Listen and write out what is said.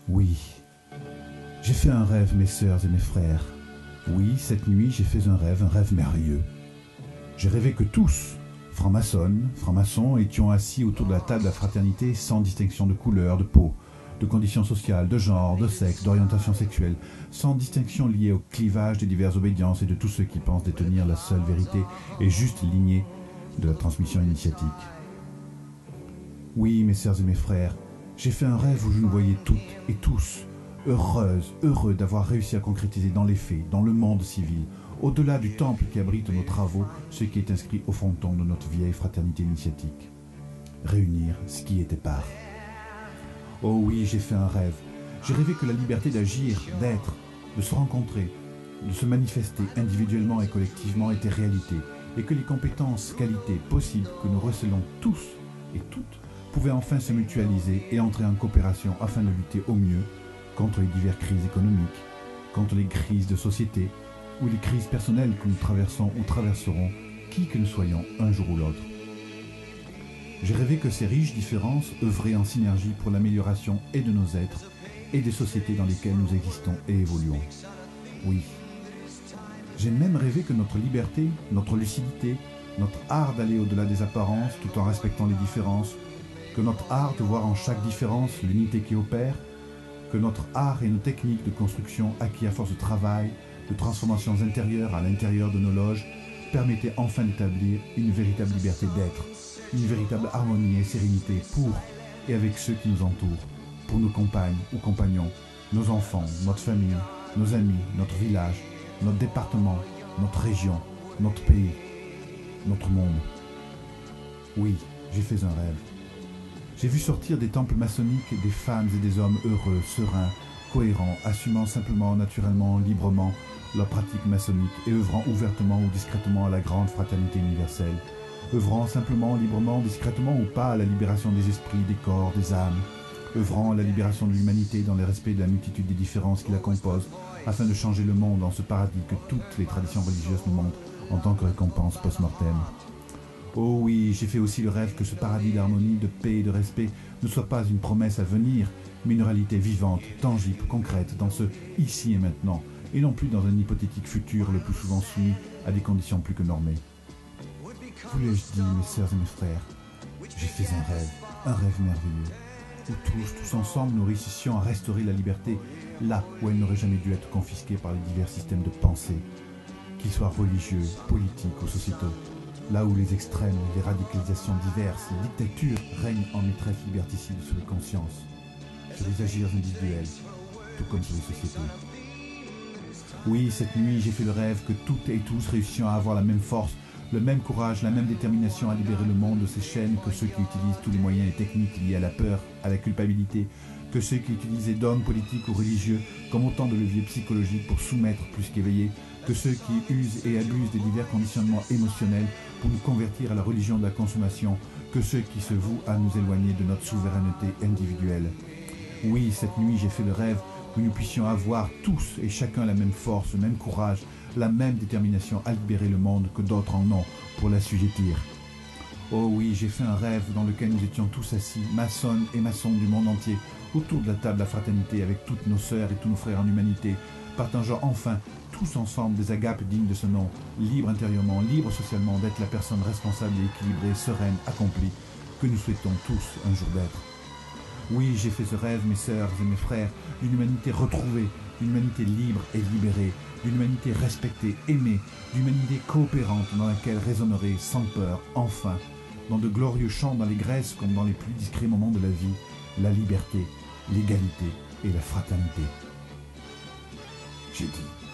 Oui, j'ai fait un rêve, mes sœurs et mes frères. Oui, cette nuit, j'ai fait un rêve merveilleux. J'ai rêvé que tous, francs-maçons, étions assis autour de la table de la fraternité sans distinction de couleur, de peau, de conditions sociales, de genre, de sexe, d'orientation sexuelle, sans distinction liée au clivage des diverses obédiences et de tous ceux qui pensent détenir la seule vérité et juste lignée de la transmission initiatique. Oui, mes sœurs et mes frères, j'ai fait un rêve où je nous voyais toutes et tous, heureux d'avoir réussi à concrétiser dans les faits, dans le monde civil, au-delà du temple qui abrite nos travaux, ce qui est inscrit au fronton de notre vieille fraternité initiatique. Réunir ce qui était part. Oh oui, j'ai fait un rêve. J'ai rêvé que la liberté d'agir, d'être, de se rencontrer, de se manifester individuellement et collectivement était réalité, et que les compétences, qualités possibles que nous recelons tous et toutes pouvaient enfin se mutualiser et entrer en coopération afin de lutter au mieux contre les diverses crises économiques, contre les crises de société ou les crises personnelles que nous traversons ou traverserons, qui que nous soyons un jour ou l'autre. J'ai rêvé que ces riches différences œuvraient en synergie pour l'amélioration et de nos êtres et des sociétés dans lesquelles nous existons et évoluons. Oui. J'ai même rêvé que notre liberté, notre lucidité, notre art d'aller au-delà des apparences tout en respectant les différences, que notre art de voir en chaque différence l'unité qui opère, que notre art et nos techniques de construction acquis à force de travail, de transformations intérieures à l'intérieur de nos loges, permettaient enfin d'établir une véritable liberté d'être, une véritable harmonie et sérénité pour et avec ceux qui nous entourent, pour nos compagnes ou compagnons, nos enfants, notre famille, nos amis, notre village, notre département, notre région, notre pays, notre monde. Oui, j'ai fait un rêve. J'ai vu sortir des temples maçonniques des femmes et des hommes heureux, sereins, cohérents, assumant simplement, naturellement, librement leur pratique maçonnique et œuvrant ouvertement ou discrètement à la grande fraternité universelle, œuvrant simplement, librement, discrètement ou pas à la libération des esprits, des corps, des âmes, œuvrant à la libération de l'humanité dans le respect de la multitude des différences qui la composent, afin de changer le monde dans ce paradis que toutes les traditions religieuses nous montrent en tant que récompense post-mortem. Oh oui, j'ai fait aussi le rêve que ce paradis d'harmonie, de paix et de respect ne soit pas une promesse à venir, mais une réalité vivante, tangible, concrète, dans ce ici et maintenant, et non plus dans un hypothétique futur le plus souvent soumis à des conditions plus que normées. Vous l'ai-je dit, mes sœurs et mes frères, j'ai fait un rêve merveilleux, où tous ensemble, nous réussissions à restaurer la liberté là où elle n'aurait jamais dû être confisquée par les divers systèmes de pensée, qu'ils soient religieux, politiques ou sociétaux. Là où les extrêmes, les radicalisations diverses, les dictatures règnent en maîtresse liberticide sur les consciences, sur les agirs individuels, tout comme sur les sociétés. Oui, cette nuit, j'ai fait le rêve que toutes et tous réussissions à avoir la même force, le même courage, la même détermination à libérer le monde de ces chaînes que ceux qui utilisent tous les moyens et techniques liés à la peur, à la culpabilité, que ceux qui utilisent les dogmes politiques ou religieux comme autant de leviers psychologiques pour soumettre plus qu'éveiller, que ceux qui usent et abusent des divers conditionnements émotionnels pour nous convertir à la religion de la consommation, que ceux qui se vouent à nous éloigner de notre souveraineté individuelle. Oui, cette nuit, j'ai fait le rêve que nous puissions avoir tous et chacun la même force, le même courage, la même détermination à libérer le monde que d'autres en ont pour l'assujettir. Oh oui, j'ai fait un rêve dans lequel nous étions tous assis, maçonnes et maçons du monde entier, autour de la table de la fraternité avec toutes nos sœurs et tous nos frères en humanité, partageant enfin tous ensemble des agapes dignes de ce nom, libres intérieurement, libres socialement d'être la personne responsable et équilibrée, sereine, accomplie, que nous souhaitons tous un jour d'être. Oui, j'ai fait ce rêve, mes sœurs et mes frères, d'une humanité retrouvée, d'une humanité libre et libérée, d'une humanité respectée, aimée, d'une humanité coopérante dans laquelle résonnerait sans peur, enfin, dans de glorieux chants dans les Grèces comme dans les plus discrets moments de la vie, la liberté, l'égalité et la fraternité. J'ai dit.